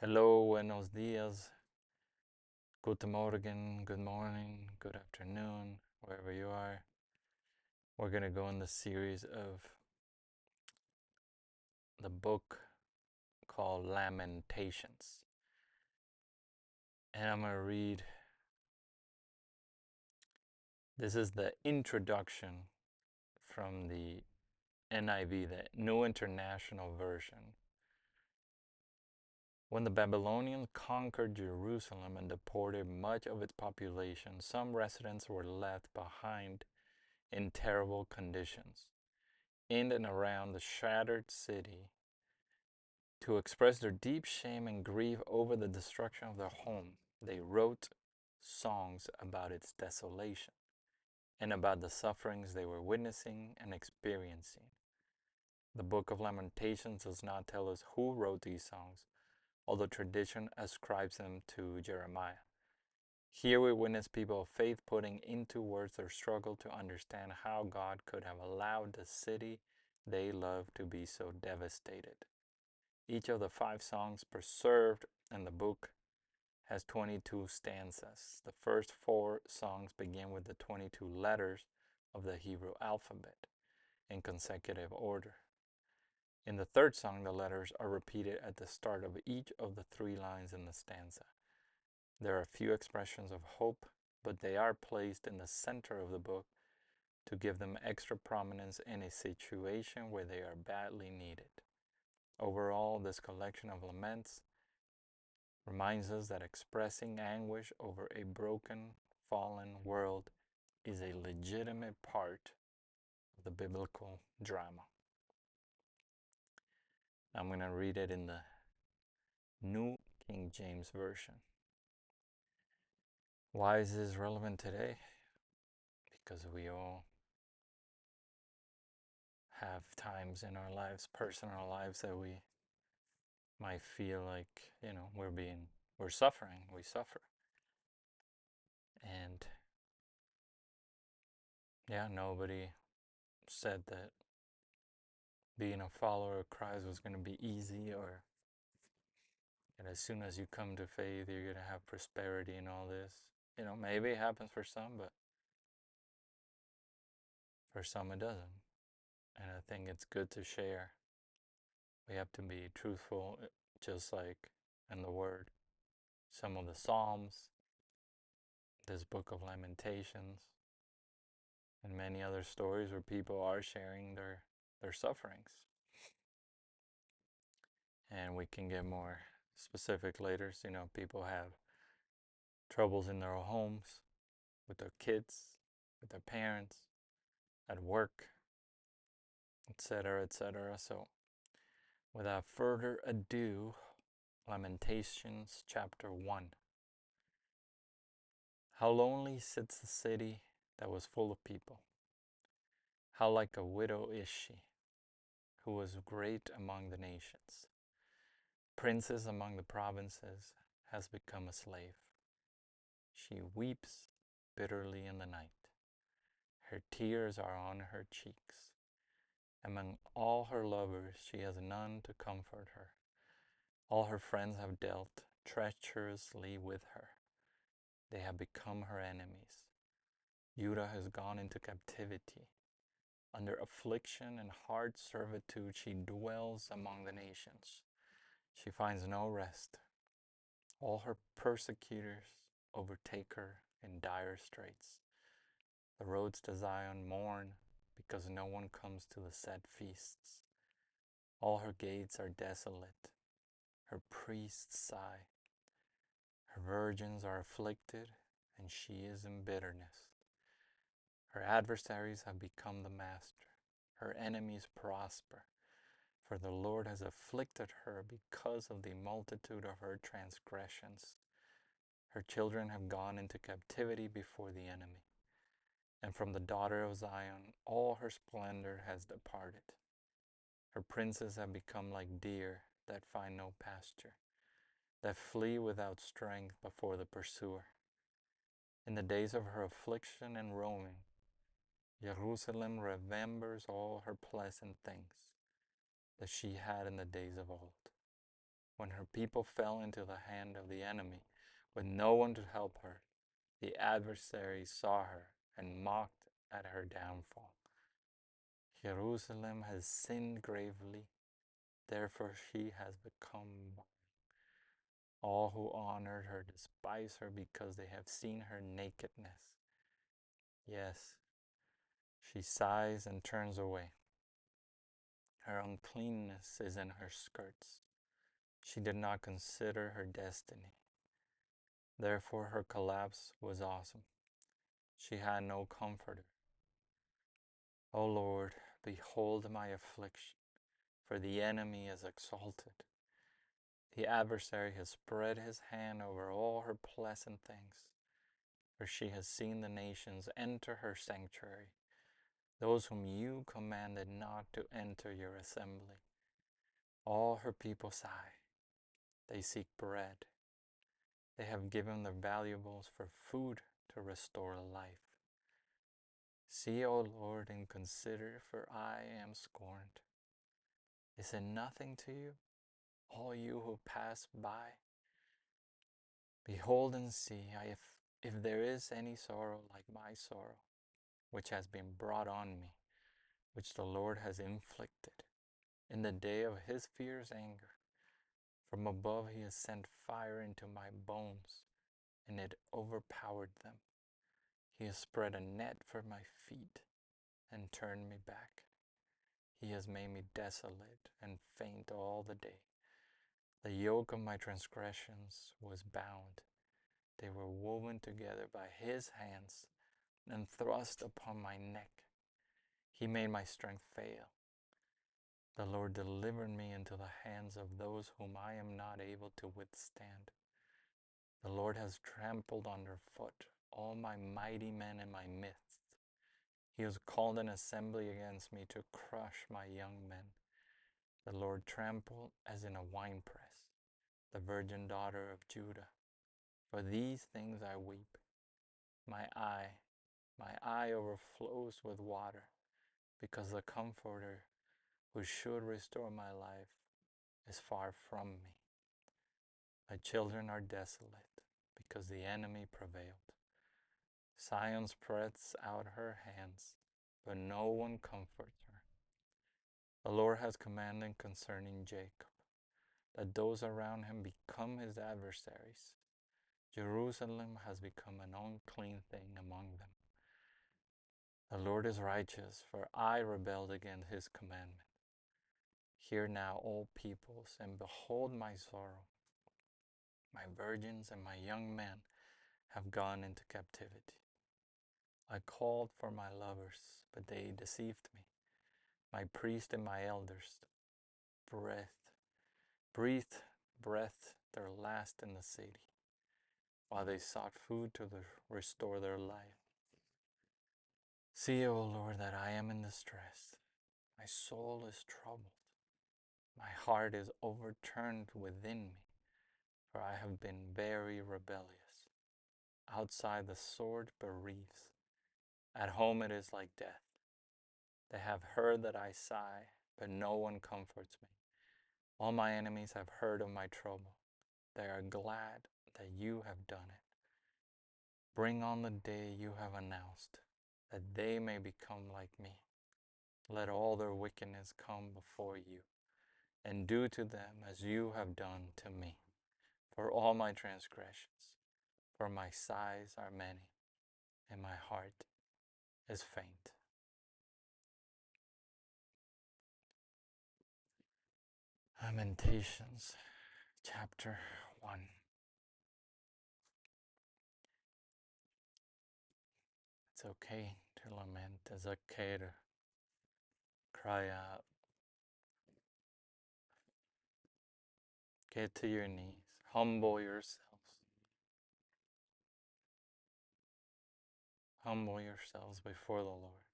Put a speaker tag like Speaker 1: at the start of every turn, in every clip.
Speaker 1: Hello, buenos dias, guten Morgen, good morning, good afternoon, wherever you are. We're going to go in the series of the book called Lamentations. And I'm going to read, this is the introduction from the NIV, the New International Version. When the Babylonians conquered Jerusalem and deported much of its population, some residents were left behind in terrible conditions. In and around the shattered city to express their deep shame and grief over the destruction of their home. They wrote songs about its desolation and about the sufferings they were witnessing and experiencing. The book of Lamentations does not tell us who wrote these songs, although tradition ascribes them to Jeremiah. Here we witness people of faith putting into words their struggle to understand how God could have allowed the city they love to be so devastated. Each of the 5 songs preserved in the book has 22 stanzas. The first 4 songs begin with the 22 letters of the Hebrew alphabet in consecutive order. In the third song, the letters are repeated at the start of each of the 3 lines in the stanza. There are few expressions of hope, but they are placed in the center of the book to give them extra prominence in a situation where they are badly needed. Overall, this collection of laments reminds us that expressing anguish over a broken, fallen world is a legitimate part of the biblical drama. I'm going to read it in the New King James Version. Why is this relevant today? Because we all have times in our lives, personal lives, that we might feel like, we're suffering, we suffer. And yeah, nobody said that being a follower of Christ was going to be easy, or that as soon as you come to faith, you're going to have prosperity and all this. Maybe it happens for some, but for some it doesn't. And I think it's good to share. We have to be truthful, just like in the Word. Some of the Psalms, this book of Lamentations, and many other stories where people are sharing their sufferings. And we can get more specific later. People have troubles in their homes, with their kids, with their parents, at work, etc., etc. So, without further ado, Lamentations Chapter 1. How lonely sits the city that was full of people. How like a widow is she, who was great among the nations. Princess among the provinces has become a slave. She weeps bitterly in the night. Her tears are on her cheeks. Among all her lovers, she has none to comfort her. All her friends have dealt treacherously with her. They have become her enemies. Judah has gone into captivity. Under affliction and hard servitude, she dwells among the nations. She finds no rest. All her persecutors overtake her in dire straits. The roads to Zion mourn because no one comes to the set feasts. All her gates are desolate. Her priests sigh. Her virgins are afflicted, and she is in bitterness. Her adversaries have become the master. Her enemies prosper, for the Lord has afflicted her because of the multitude of her transgressions. Her children have gone into captivity before the enemy, and from the daughter of Zion all her splendor has departed. Her princes have become like deer that find no pasture, that flee without strength before the pursuer. In the days of her affliction and roaming, Jerusalem remembers all her pleasant things that she had in the days of old, When her people fell into the hand of the enemy, with no one to help her, the adversary saw her and mocked at her downfall. Jerusalem has sinned gravely, therefore she has become vile. All who honored her despise her because they have seen her nakedness. Yes, she sighs and turns away. Her uncleanness is in her skirts. She did not consider her destiny. Therefore her collapse was awesome. She had no comforter. O Lord, behold my affliction, for the enemy is exalted. The adversary has spread his hand over all her pleasant things, for she has seen the nations enter her sanctuary, those whom you commanded not to enter your assembly. All her people sigh. They seek bread. They have given their valuables for food to restore life. See, O Lord, and consider, for I am scorned. Is it nothing to you, all you who pass by? Behold and see if there is any sorrow like my sorrow, which has been brought on me, which the Lord has inflicted in the day of his fierce anger. From above he has sent fire into my bones, and it overpowered them. He has spread a net for my feet and turned me back. He has made me desolate and faint all the day. The yoke of my transgressions was bound. They were woven together by his hands and thrust upon my neck. He made my strength fail. The Lord delivered me into the hands of those whom I am not able to withstand. The Lord has trampled underfoot all my mighty men in my midst. He has called an assembly against me to crush my young men. The Lord trampled as in a winepress the virgin daughter of Judah. For these things I weep. My eye overflows with water, because the Comforter who should restore my life is far from me. My children are desolate, because the enemy prevailed. Zion spreads out her hands, but no one comforts her. The Lord has commanded concerning Jacob, that those around him become his adversaries. Jerusalem has become an unclean thing among them. The Lord is righteous, for I rebelled against his commandment. Hear now, all peoples, and behold my sorrow. My virgins and my young men have gone into captivity. I called for my lovers, but they deceived me. My priests and my elders breathed breath their last in the city, while they sought food to restore their life. See, O Lord, that I am in distress. My soul is troubled. My heart is overturned within me, for I have been very rebellious. Outside the sword bereaves. At home it is like death. They have heard that I sigh, but no one comforts me. All my enemies have heard of my trouble. They are glad that you have done it. Bring on the day you have announced, that they may become like me. Let all their wickedness come before you, and do to them as you have done to me. For all my transgressions, for my sighs are many, and my heart is faint. Lamentations Chapter 1. It's okay to lament. It's okay to cry out. Get to your knees. Humble yourselves. Humble yourselves before the Lord.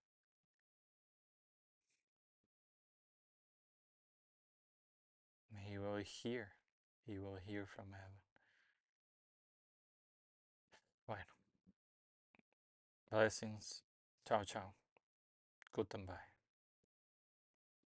Speaker 1: And He will hear. He will hear from heaven. Bueno. Blessings. Ciao, ciao. Goodbye.